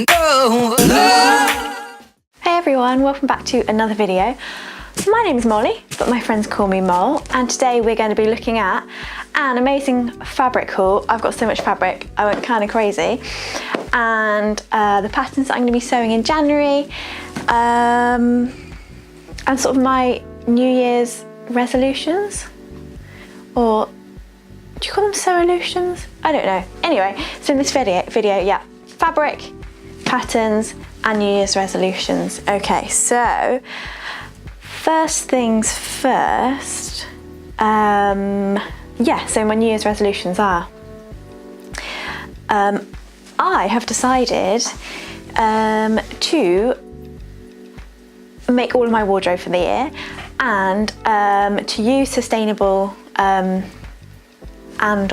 Hey everyone, welcome back to another video. My name is Molly, but my friends call me Mole, and today we're going to be looking at an amazing fabric haul. I've got so much fabric, I went kind of crazy. And the patterns that I'm going to be sewing in January, and sort of my New Year's resolutions, or do you call them sewolutions? I don't know. Anyway, so in this video, yeah, fabric, patterns, and New Year's resolutions. Okay, so first things first. Yeah, so my New Year's resolutions are. I have decided to make all of my wardrobe for the year, and to use sustainable and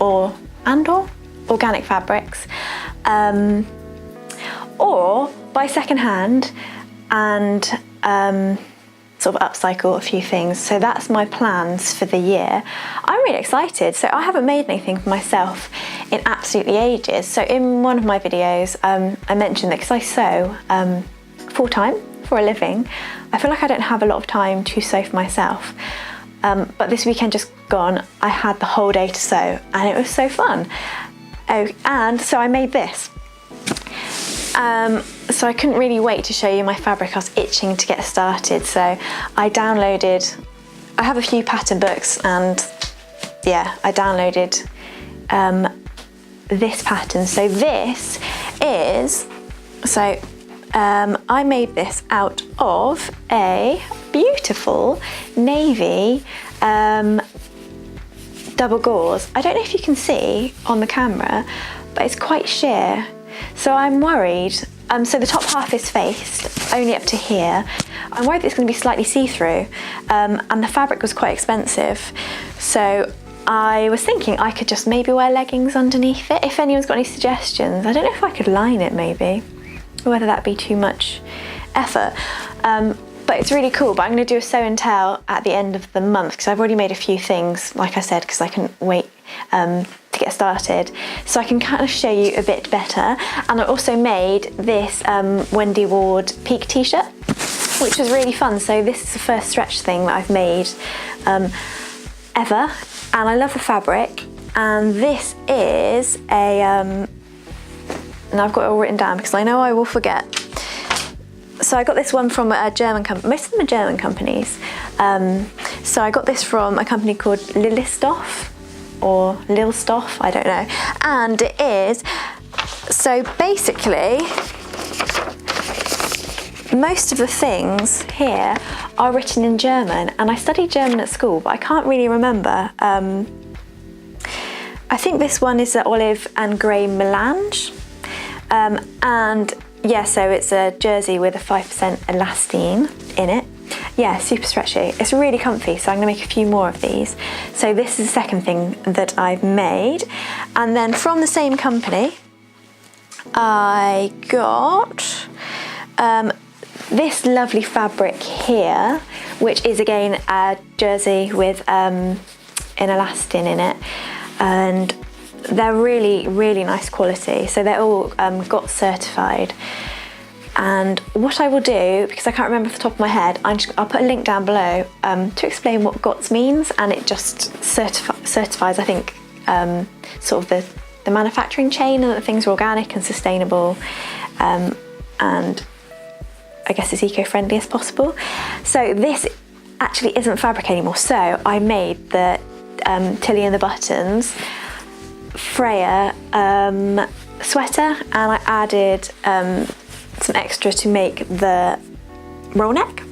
or organic fabrics, or buy secondhand and sort of upcycle a few things. So that's my plans for the year. I'm really excited. So I haven't made anything for myself in absolutely ages. So in one of my videos, I mentioned that because I sew full-time for a living, I feel like I don't have a lot of time to sew for myself. But this weekend just gone, I had the whole day to sew, and it was so fun. Oh, and so I made this. So I couldn't really wait to show you my fabric. I was itching to get started, so I have a few pattern books, and yeah, I downloaded this pattern. So this is, I made this out of a beautiful navy double gauze. I don't know if you can see on the camera, but it's quite sheer. So I'm worried, so the top half is faced only up to here. I'm worried it's going to be slightly see-through, and the fabric was quite expensive. So I was thinking I could just maybe wear leggings underneath it. If anyone's got any suggestions, I don't know if I could line it maybe, or whether that'd be too much effort. But it's really cool. But I'm going to do a sew and tell at the end of the month, because I've already made a few things, like I said, because I couldn't wait to get started, so I can kind of show you a bit better. And I also made this Wendy Ward peak t-shirt, which was really fun. So this is the first stretch thing that I've made ever, and I love the fabric. And this is a and I've got it all written down because I know I will forget. So I got this one from a German company. Most of them are German companies. So I got this from a company called LILLESTOFF, or LILLESTOFF, I don't know. And it is, so basically, most of the things here are written in German, and I studied German at school, but I can't really remember. I think this one is the olive and grey melange. And yeah, so it's a jersey with a 5% elastane in it. Yeah, super stretchy. It's really comfy, so I'm gonna make a few more of these. So this is the second thing that I've made. And then from the same company, I got this lovely fabric here, which is again a jersey with an elastane in it. And they're really, really nice quality. So they're all GOTS certified. And what I will do, because I can't remember off the top of my head, I'll put a link down below to explain what GOTS means, and it just certifies, I think, sort of the manufacturing chain, and that things are organic and sustainable, and I guess as eco-friendly as possible. So this actually isn't fabric anymore. So I made the Tilly and the Buttons Freya sweater, and I added some extra to make the roll neck.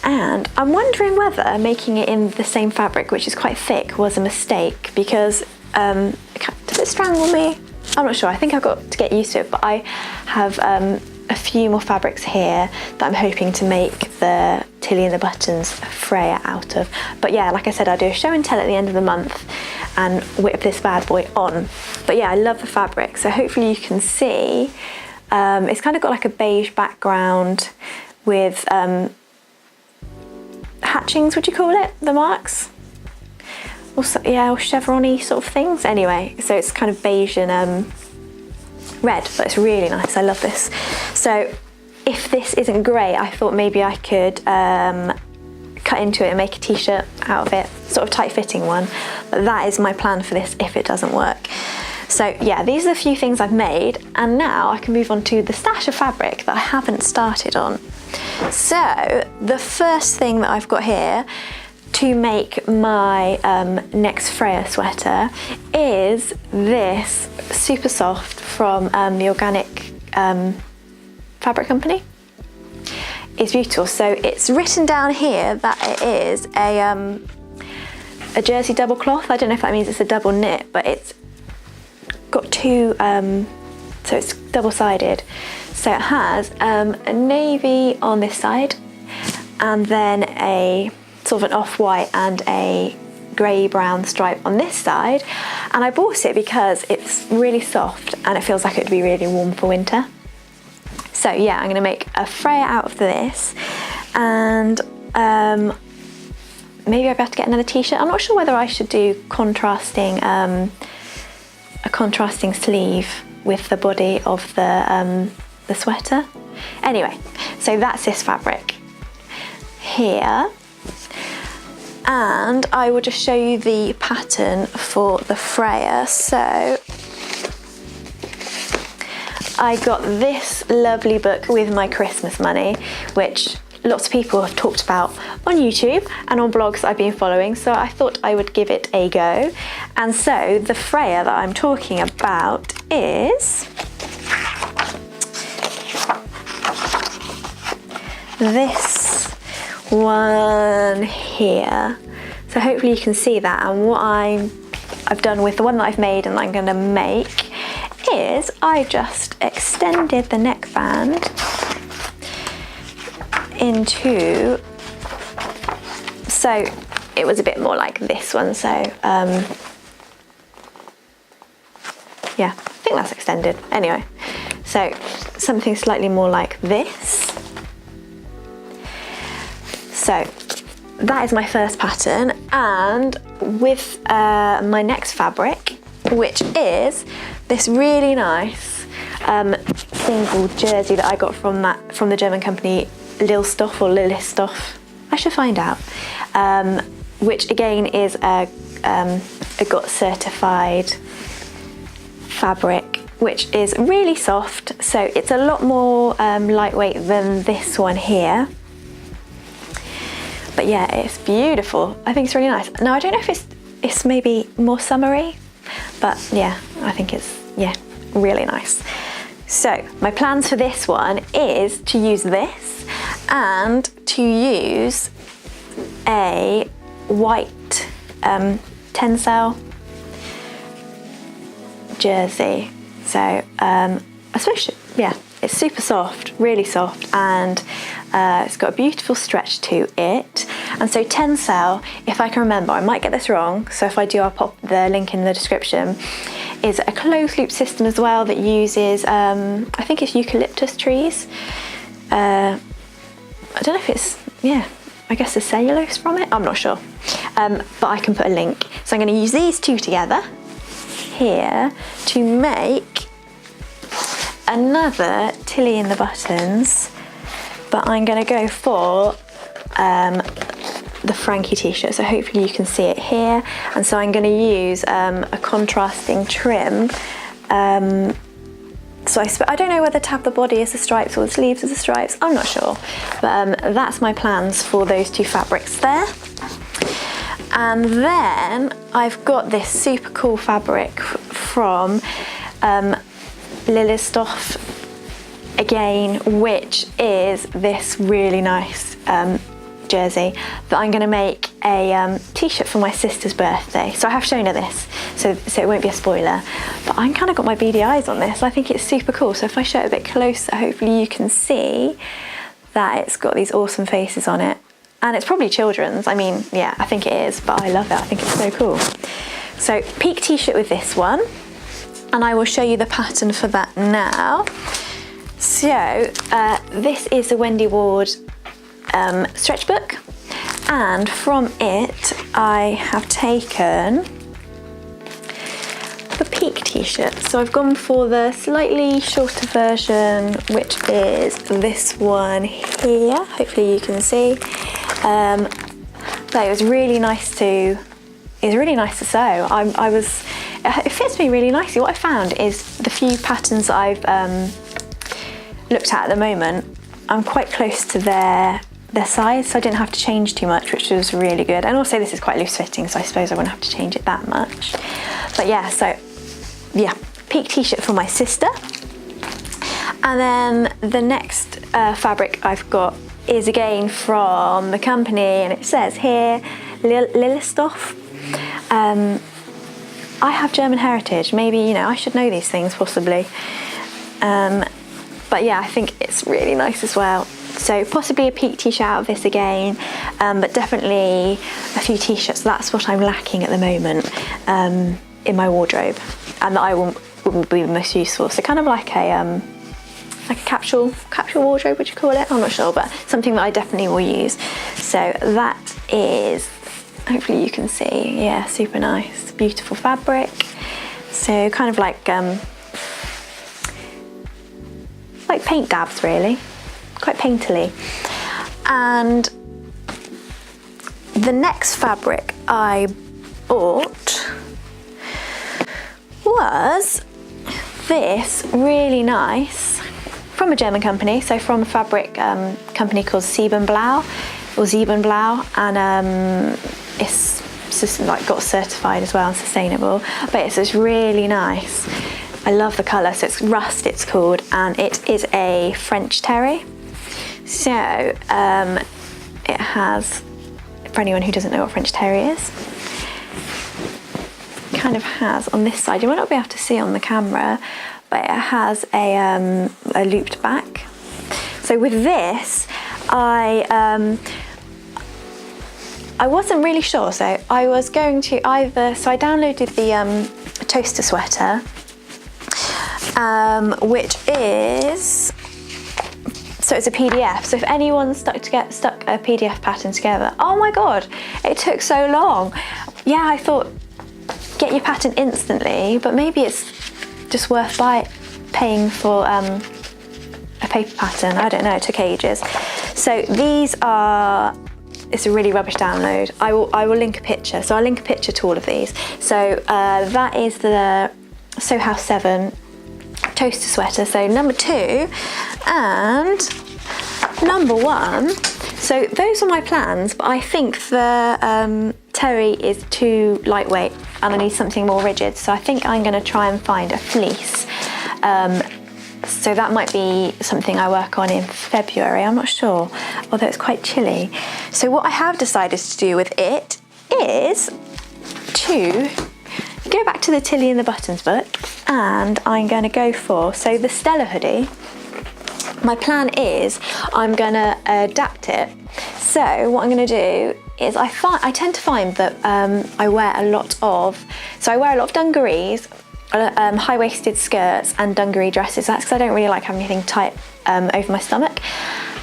And I'm wondering whether making it in the same fabric, which is quite thick, was a mistake, because does it strangle me? I'm not sure. I think I've got to get used to it, but I have a few more fabrics here that I'm hoping to make the Tilly and the Buttons Freya out of. But yeah, like I said, I'll do a show and tell at the end of the month and whip this bad boy on. But yeah, I love the fabric, so hopefully you can see. It's kind of got like a beige background with hatchings, would you call it? The marks? Or, yeah, or chevron-y sort of things. Anyway, so it's kind of beige and red, but it's really nice. I love this. So if this isn't grey, I thought maybe I could cut into it and make a t-shirt out of it, sort of tight fitting one. But that is my plan for this if it doesn't work. So yeah, these are a few things I've made, and now I can move on to the stash of fabric that I haven't started on. So the first thing that I've got here to make my next Freya sweater is this super soft from the organic fabric company. It's beautiful. So it's written down here that it is a jersey double cloth. I don't know if that means it's a double knit, but it's got two, so it's double-sided. So it has a navy on this side, and then a sort of an off-white and a grey-brown stripe on this side. And I bought it because it's really soft and it feels like it would be really warm for winter. So yeah, I'm going to make a Freya out of this, and maybe I'll have to get another t-shirt. I'm not sure whether I should do contrasting, a contrasting sleeve with the body of the sweater. Anyway, so that's this fabric here. And I will just show you the pattern for the Freya. So I got this lovely book with my Christmas money, which lots of people have talked about on YouTube and on blogs I've been following, so I thought I would give it a go. And so the Freya that I'm talking about is this one here. So hopefully you can see that, and what I've done with the one that I've made and I'm going to make is I just extended the neckband into, so it was a bit more like this one, so yeah, I think that's extended. Anyway, so something slightly more like this. So that is my first pattern, and with my next fabric, which is this really nice single jersey that I got from the German company LILLESTOFF or LILLESTOFF, I should find out, which again is a GOT certified fabric, which is really soft. So it's a lot more lightweight than this one here. But yeah, it's beautiful. I think it's really nice. Now I don't know if it's maybe more summery, but yeah, I think it's, yeah, really nice. So my plans for this one is to use this and to use a white TENCEL jersey. So especially, yeah, it's super soft, really soft, and it's got a beautiful stretch to it. And so TENCEL, if I can remember, I might get this wrong, so if I do, I'll pop the link in the description, is a closed loop system as well that uses, I think it's eucalyptus trees. I don't know if it's, yeah, I guess the cellulose from it, I'm not sure. But I can put a link. So I'm going to use these two together here to make another Tilly in the Buttons, but I'm going to go for the Frankie t-shirt, so hopefully you can see it here. And so I'm going to use a contrasting trim. So I don't know whether to have the body as the stripes or the sleeves as the stripes, I'm not sure. But that's my plans for those two fabrics there. And then I've got this super cool fabric from LILLESTOFF again, which is this really nice jersey that I'm going to make a t-shirt for my sister's birthday. So I have shown her this, so it won't be a spoiler, but I'm kind of got my beady eyes on this. I think it's super cool. So if I show it a bit closer, hopefully you can see that it's got these awesome faces on it. And it's probably children's. I mean, yeah, I think it is, but I love it. I think it's so cool. So peak t-shirt with this one, and I will show you the pattern for that now. So this is the Wendy Ward stretch book, and from it I have taken the peak t-shirt. So I've gone for the slightly shorter version, which is this one here. Hopefully you can see. But it was really nice to sew. It fits me really nicely. What I found is the few patterns that I've looked at the moment, I'm quite close to their size, so I didn't have to change too much, which was really good. And also this is quite loose fitting, so I suppose I wouldn't have to change it that much. But yeah, so yeah, peak t-shirt for my sister. And then the next fabric I've got is again from the company, and it says here, LILLESTOFF. I have German heritage. Maybe, you know, I should know these things possibly. But yeah, I think it's really nice as well. So possibly a peak t-shirt out of this again, but definitely a few t-shirts. That's what I'm lacking at the moment in my wardrobe, and that will be most useful. So kind of like a capsule wardrobe, would you call it? I'm not sure, but something that I definitely will use. So that is, hopefully you can see, yeah, super nice, beautiful fabric. So kind of like paint dabs really, quite painterly. And the next fabric I bought was this really nice, from a German company, so from a fabric company called SIEBENBLAU, or SIEBENBLAU, and it's just like got certified as well and sustainable, but it's just really nice. I love the colour. So it's Rust, it's called, and it is a French terry. So it has, for anyone who doesn't know what French terry is, it kind of has on this side, you might not be able to see on the camera, but it has a looped back. So with this, I wasn't really sure. So I was going to either, so I downloaded the toaster sweater, which is, so it's a PDF. So if anyone stuck a PDF pattern together, oh my God, it took so long. Yeah, I thought get your pattern instantly, but maybe it's just worth paying for a paper pattern. I don't know, it took ages. So these are, it's a really rubbish download. I will link a picture. So I'll link a picture to all of these. So that is the Sew House 7 toaster sweater. So number 2 and number 1. So those are my plans, but I think the terry is too lightweight and I need something more rigid. So I think I'm going to try and find a fleece. So that might be something I work on in February, I'm not sure, although it's quite chilly. So what I have decided to do with it is to go back to the Tilly and the Buttons book, and I'm going to go for, so the Stella hoodie, my plan is I'm going to adapt it. So what I'm going to do is I tend to find that I wear a lot of dungarees, high-waisted skirts and dungaree dresses. That's because I don't really like having anything tight over my stomach.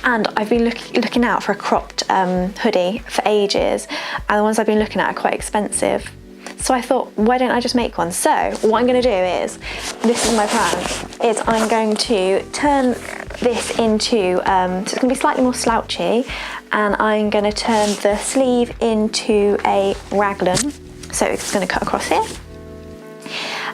And I've been looking out for a cropped hoodie for ages, and the ones I've been looking at are quite expensive. So I thought, why don't I just make one? So what I'm going to do is, this is my plan, is I'm going to turn this into, so it's going to be slightly more slouchy, and I'm going to turn the sleeve into a raglan. So it's going to cut across here.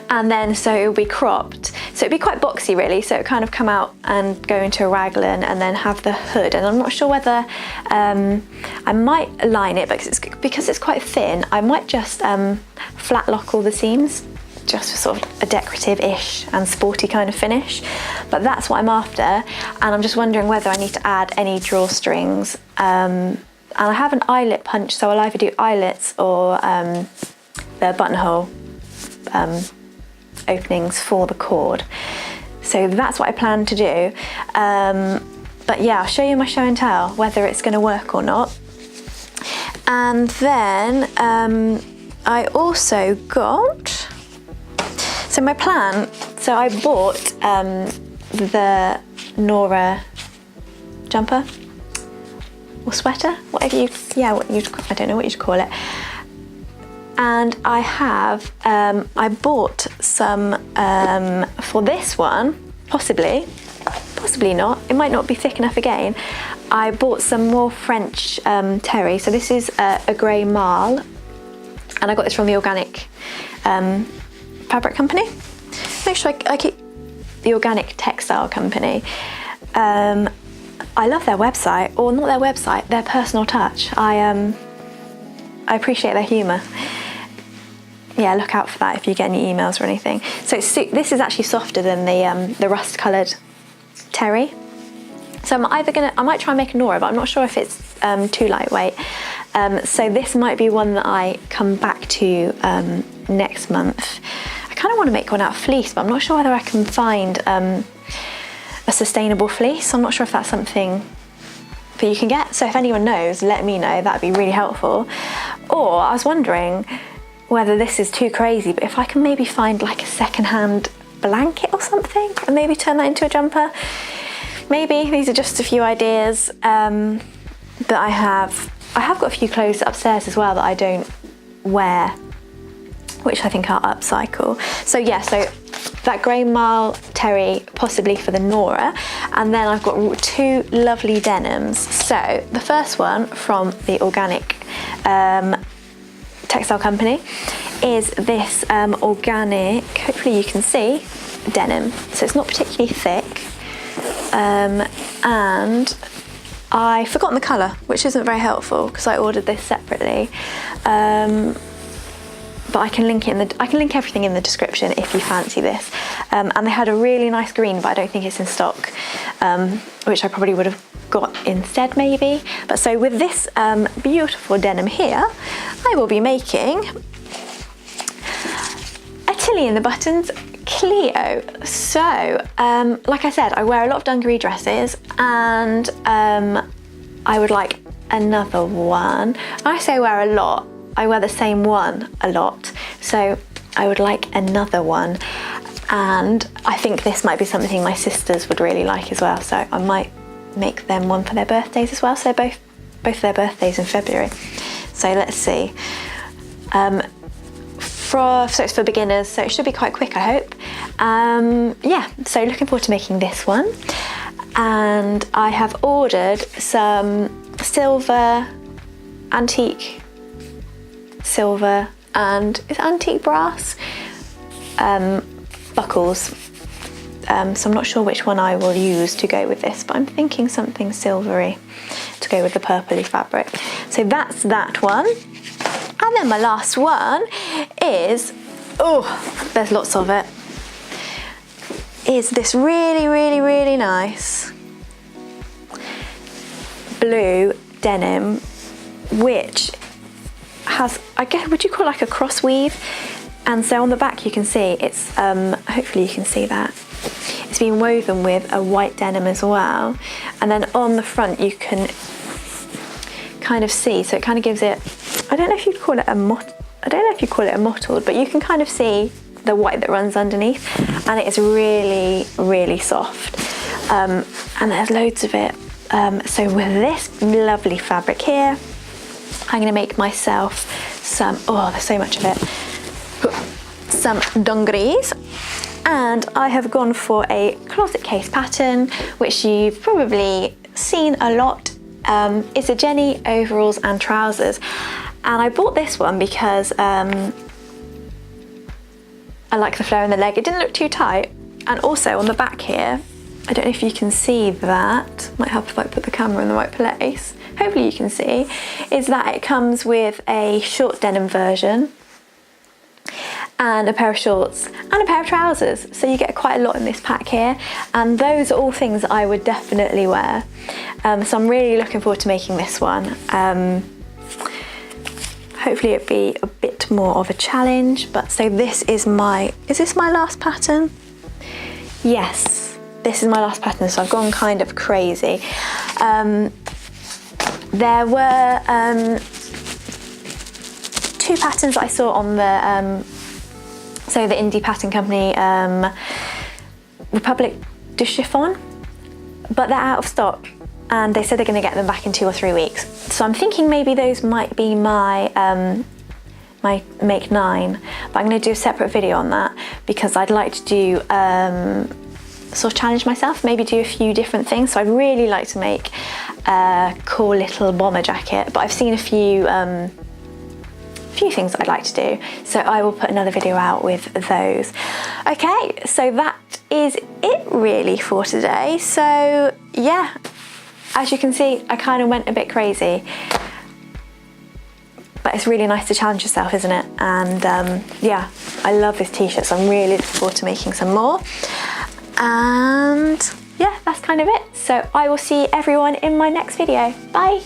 And then so it'll be cropped, so it'd be quite boxy really, so it kind of come out and go into a raglan and then have the hood. And I'm not sure whether I might line it, because it's quite thin, I might just flat lock all the seams, just for sort of a decorative-ish and sporty kind of finish. But that's what I'm after, and I'm just wondering whether I need to add any drawstrings. And I have an eyelet punch, so I'll either do eyelets or the buttonhole openings for the cord. So that's what I plan to do. But yeah, I'll show you my show and tell, whether it's going to work or not. And then I also got, so my plan, so I bought the Nora jumper or sweater, whatever you, I don't know what you'd call it. And I have, I bought some for this one, possibly not, it might not be thick enough again. I bought some more French terry. So this is a grey marl, and I got this from the organic fabric company. Make sure I keep the organic textile company. I love their website, or not their website, their personal touch. I appreciate their humour. Yeah, look out for that if you get any emails or anything. So this is actually softer than the rust coloured terry. So I might try and make a Nora, but I'm not sure if it's too lightweight. So this might be one that I come back to next month. I kind of want to make one out of fleece, but I'm not sure whether I can find a sustainable fleece. I'm not sure if that's something that you can get. So if anyone knows, let me know, that'd be really helpful. Or I was wondering whether this is too crazy, but if I can maybe find like a second-hand blanket or something and maybe turn that into a jumper. Maybe. These are just a few ideas that I have. I have got a few clothes upstairs as well that I don't wear, which I think I'll upcycle. So yeah, so that grey marl terry possibly for the Nora, and then I've got two lovely denims. So the first one from the organic textile company is this organic, hopefully you can see, denim. So it's not particularly thick, and I've forgotten the colour, which isn't very helpful because I ordered this separately. But I can link it I can link everything in the description if you fancy this. And they had a really nice green, but I don't think it's in stock, which I probably would have got instead maybe. But so with this beautiful denim here, I will be making a Tilly in the Buttons Cleo. So like I said, I wear a lot of dungaree dresses, and I would like another one. I say wear a lot, I wear the same one a lot, so I would like another one. And I think this might be something my sisters would really like as well, so I might make them one for their birthdays as well. So both their birthdays in February. So let's see. So it's for beginners, so it should be quite quick, I hope. Yeah, so looking forward to making this one. And I have ordered some silver, antique silver, and is it antique brass buckles. So I'm not sure which one I will use to go with this, but I'm thinking something silvery to go with the purpley fabric. So that's that one. And then my last one is, oh, there's lots of it, is this really, really, really nice blue denim, which has, I guess, would you call it like a cross weave? And so on the back you can see it's, hopefully you can see that, it's been woven with a white denim as well. And then on the front you can kind of see, so it kind of gives it, I don't know if you'd call it a mottled, but you can kind of see the white that runs underneath, and it is really, really soft. And there's loads of it. So with this lovely fabric here, I'm going to make myself some, oh, there's so much of it, some dungarees. And I have gone for a closet case pattern, which you've probably seen a lot. It's a Jenny overalls and trousers. And I bought this one because I like the flare in the leg. It didn't look too tight. And also on the back here, I don't know if you can see that, might help if I put the camera in the right place. Hopefully you can see, is that it comes with a short denim version and a pair of shorts and a pair of trousers. So you get quite a lot in this pack here. And those are all things that I would definitely wear. So I'm really looking forward to making this one. Hopefully it'll be a bit more of a challenge, but so this is this my last pattern? Yes, this is my last pattern, so I've gone kind of crazy. There were two patterns that I saw on the, so the indie pattern company, Republic de Chiffon, but they're out of stock. And they said they're going to get them back in 2 or 3 weeks. So I'm thinking maybe those might be my make 9, but I'm going to do a separate video on that because I'd like to do sort of challenge myself, maybe do a few different things. So I'd really like to make a cool little bomber jacket, but I've seen a few things that I'd like to do, so I will put another video out with those. Okay, so that is it really for today. So yeah, as you can see, I kind of went a bit crazy, but it's really nice to challenge yourself, isn't it? And yeah, I love this t-shirt, so I'm really looking forward to making some more. And yeah, that's kind of it. So I will see everyone in my next video. Bye.